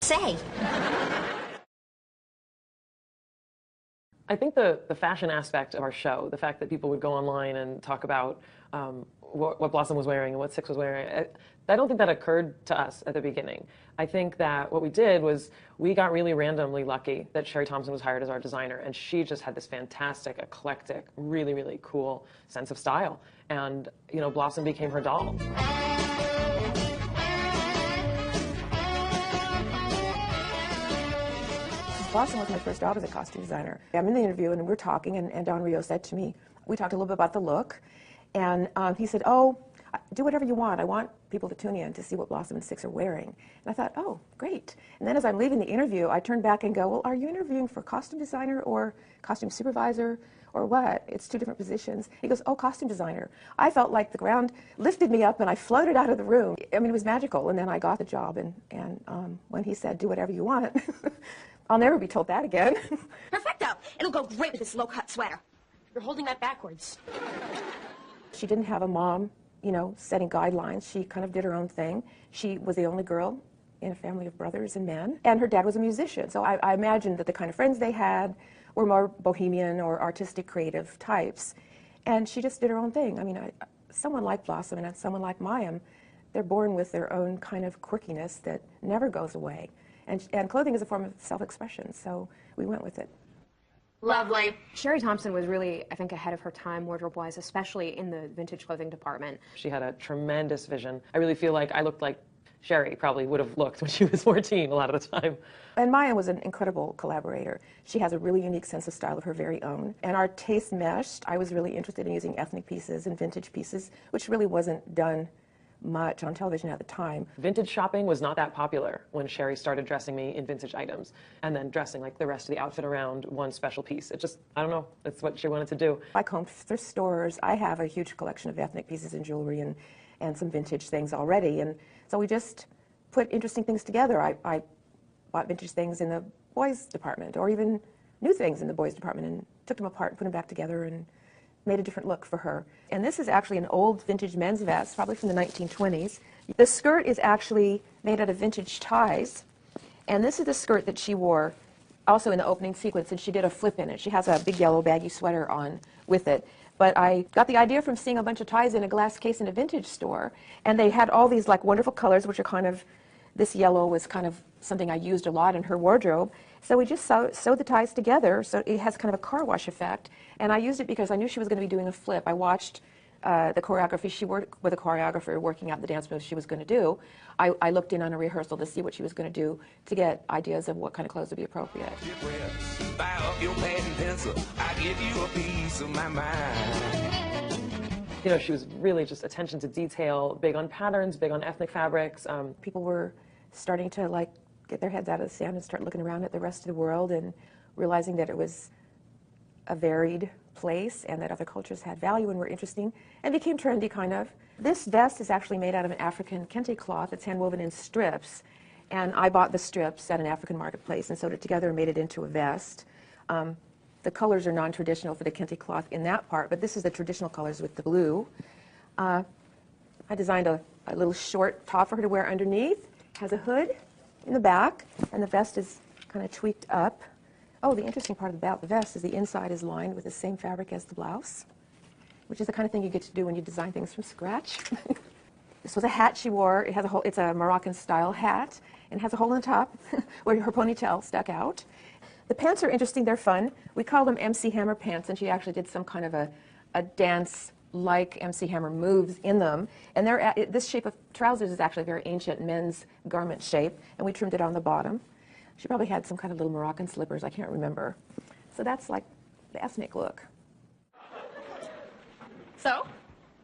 say? I think the fashion aspect of our show, the fact that people would go online and talk about what Blossom was wearing and what Six was wearing, I don't think that occurred to us at the beginning. I think that what we did was we got really randomly lucky that Sherry Thompson was hired as our designer, and she just had this fantastic, eclectic, really, really cool sense of style. And, you know, Blossom became her doll. Blossom was my first job as a costume designer. I'm in the interview and we're talking, and Don Rio said to me, we talked a little bit about the look, and he said, oh, do whatever you want. I want people to tune in to see what Blossom and Six are wearing. And I thought, oh, great. And then as I'm leaving the interview, I turned back and go, well, are you interviewing for costume designer or costume supervisor or what? It's two different positions. He goes, oh, costume designer. I felt like the ground lifted me up and I floated out of the room. I mean, it was magical. And then I got the job, and when he said, do whatever you want, I'll never be told that again. Perfecto. It'll go great with this low-cut sweater. You're holding that backwards. She didn't have a mom, you know, setting guidelines. She kind of did her own thing. She was the only girl in a family of brothers and men, and her dad was a musician. So I imagined that the kind of friends they had were more bohemian or artistic, creative types. And she just did her own thing. I mean, someone like Blossom and someone like Mayim, they're born with their own kind of quirkiness that never goes away. And clothing is a form of self-expression, so we went with it. Lovely. Sherry Thompson was really, I think, ahead of her time wardrobe-wise, especially in the vintage clothing department. She had a tremendous vision. I really feel like I looked like Sherry probably would have looked when she was 14 a lot of the time. And Mayim was an incredible collaborator. She has a really unique sense of style of her very own. And our taste meshed. I was really interested in using ethnic pieces and vintage pieces, which really wasn't done much on television at the time. Vintage shopping was not that popular when Sherry started dressing me in vintage items and then dressing like the rest of the outfit around one special piece. It just, I don't know, it's what she wanted to do. I combed thrift stores. I have a huge collection of ethnic pieces and jewelry and some vintage things already. And so we just put interesting things together. I bought vintage things in the boys department, or even new things in the boys department, and took them apart and put them back together and made a different look for her. And this is actually an old vintage men's vest, probably from the 1920s. The skirt is actually made out of vintage ties. And this is the skirt that she wore also in the opening sequence, and she did a flip in it. She has a big yellow baggy sweater on with it. But I got the idea from seeing a bunch of ties in a glass case in a vintage store. And they had all these like wonderful colors, which are kind of, this yellow was kind of something I used a lot in her wardrobe. So we just sewed the ties together, so it has kind of a car wash effect. And I used it because I knew she was going to be doing a flip. I watched the choreography. She worked with a choreographer working out the dance moves she was going to do. I looked in on a rehearsal to see what she was going to do to get ideas of what kind of clothes would be appropriate. You know, she was really just attention to detail, big on patterns, big on ethnic fabrics. People were starting to like get their heads out of the sand and start looking around at the rest of the world and realizing that it was a varied place and that other cultures had value and were interesting and became trendy, kind of. This vest is actually made out of an African kente cloth. It's hand-woven in strips, and I bought the strips at an African marketplace and sewed it together and made it into a vest. The colors are non-traditional for the kente cloth in that part, but this is the traditional colors with the blue. I designed a little short top for her to wear underneath. It has a hood in the back, and the vest is kind of tweaked up. Oh, the interesting part about the vest is the inside is lined with the same fabric as the blouse, which is the kind of thing you get to do when you design things from scratch. This was a hat she wore. It has a hole. It's a Moroccan-style hat, and it has a hole in the top where her ponytail stuck out. The pants are interesting. They're fun. We call them MC Hammer pants, and she actually did some kind of a dance-like MC Hammer moves in them. And this shape of trousers is actually a very ancient men's garment shape, and we trimmed it on the bottom. She probably had some kind of little Moroccan slippers. I can't remember. So that's like the ethnic look. So?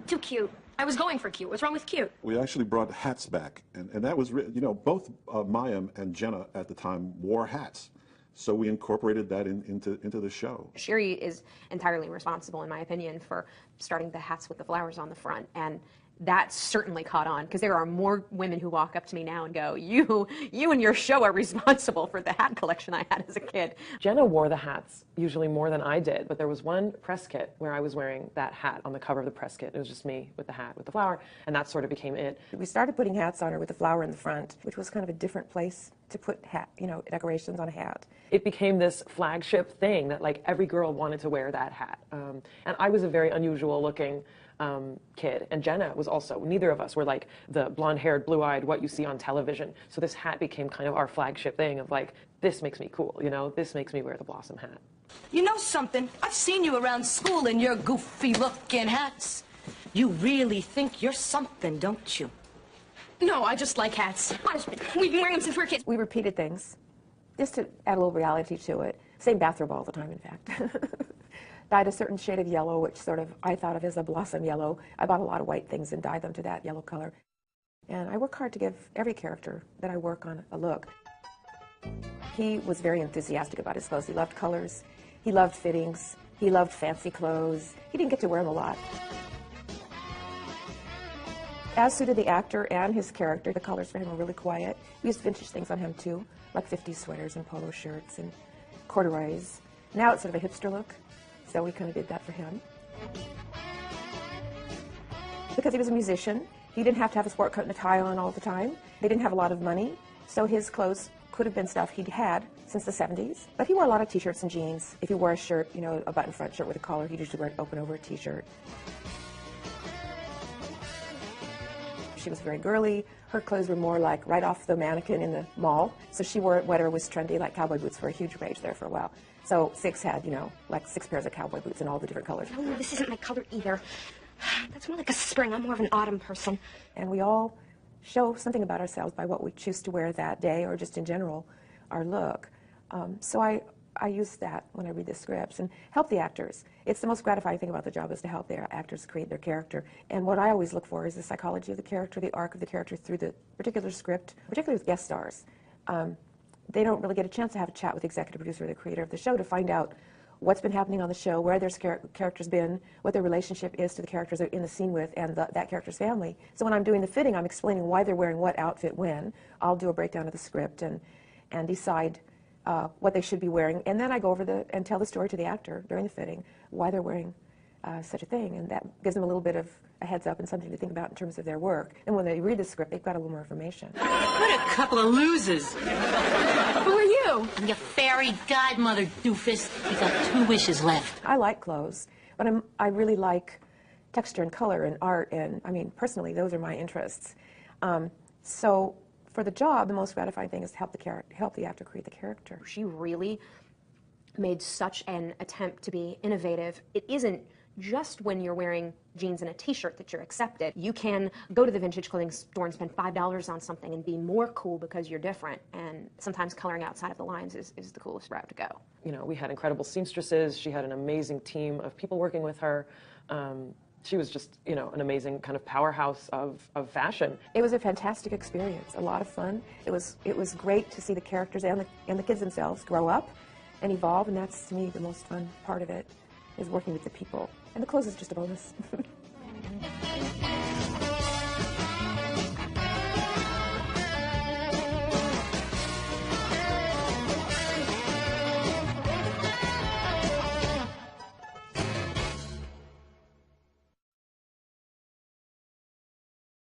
Too cute. I was going for cute. What's wrong with cute? We actually brought hats back, and that was, you know, both Mayim and Jenna at the time wore hats. So we incorporated that into the show. Sherry is entirely responsible, in my opinion, for starting the hats with the flowers on the front. And that certainly caught on, because there are more women who walk up to me now and go, you and your show are responsible for the hat collection I had as a kid. Jenna wore the hats usually more than I did, but there was one press kit where I was wearing that hat on the cover of the press kit. It was just me with the hat with the flower, and that sort of became it. We started putting hats on her with the flower in the front, which was kind of a different place to put hat, decorations on a hat. It became this flagship thing that like every girl wanted to wear that hat. And I was a very unusual looking kid, and Jenna was also. Neither of us were like the blonde-haired, blue-eyed, what you see on television. So this hat became kind of our flagship thing of like, this makes me cool, this makes me wear the Blossom hat. You know something? I've seen you around school in your goofy-looking hats. You really think you're something, don't you? No, I just like hats. Honestly, we've been wearing them since we were kids. We repeated things, just to add a little reality to it. Same bathrobe all the time, in fact. Dyed a certain shade of yellow, which sort of I thought of as a blossom yellow. I bought a lot of white things and dyed them to that yellow color. And I work hard to give every character that I work on a look. He was very enthusiastic about his clothes. He loved colors. He loved fittings. He loved fancy clothes. He didn't get to wear them a lot. As suited the actor and his character, the colors for him were really quiet. We used vintage things on him too, like 50s sweaters and polo shirts and corduroys. Now it's sort of a hipster look. So we kind of did that for him. Because he was a musician, he didn't have to have a sport coat and a tie on all the time. They didn't have a lot of money, so his clothes could have been stuff he'd had since the 70s. But he wore a lot of t-shirts and jeans. If he wore a shirt, a button front shirt with a collar, he'd usually wear it open over a t-shirt. She was very girly. Her clothes were more like right off the mannequin in the mall. So she wore whatever was trendy, like cowboy boots were a huge rage there for a while. So Six had, like 6 pairs of cowboy boots in all the different colors. Oh, no, this isn't my color either. That's more like a spring. I'm more of an autumn person. And we all show something about ourselves by what we choose to wear that day, or just in general, our look. So I use that when I read the scripts and help the actors. It's the most gratifying thing about the job, is to help their actors create their character. And what I always look for is the psychology of the character, the arc of the character through the particular script, particularly with guest stars. They don't really get a chance to have a chat with the executive producer or the creator of the show to find out what's been happening on the show, where their character's been, what their relationship is to the characters they're in the scene with, and that character's family. So when I'm doing the fitting, I'm explaining why they're wearing what outfit when. I'll do a breakdown of the script and decide what they should be wearing, and then I go over and tell the story to the actor during the fitting, why they're wearing such a thing, and that gives them a little bit of a heads up and something to think about in terms of their work. And when they read the script, they've got a little more information. What a couple of losers. Who are you? I'm your fairy godmother, doofus. You got 2 wishes left. I like clothes, but I really like texture and color and art, and personally, those are my interests. So for the job, the most gratifying thing is to help the actor create the character. She really made such an attempt to be innovative. It isn't just when you're wearing jeans and a t-shirt that you're accepted. You can go to the vintage clothing store and spend $5 on something and be more cool because you're different. And sometimes coloring outside of the lines is the coolest route to go. We had incredible seamstresses. She had an amazing team of people working with her. She was just, an amazing kind of powerhouse of fashion. It was a fantastic experience, a lot of fun. It was great to see the characters and the kids themselves grow up and evolve, and that's, to me, the most fun part of it, is working with the people. And the clothes is just a bonus.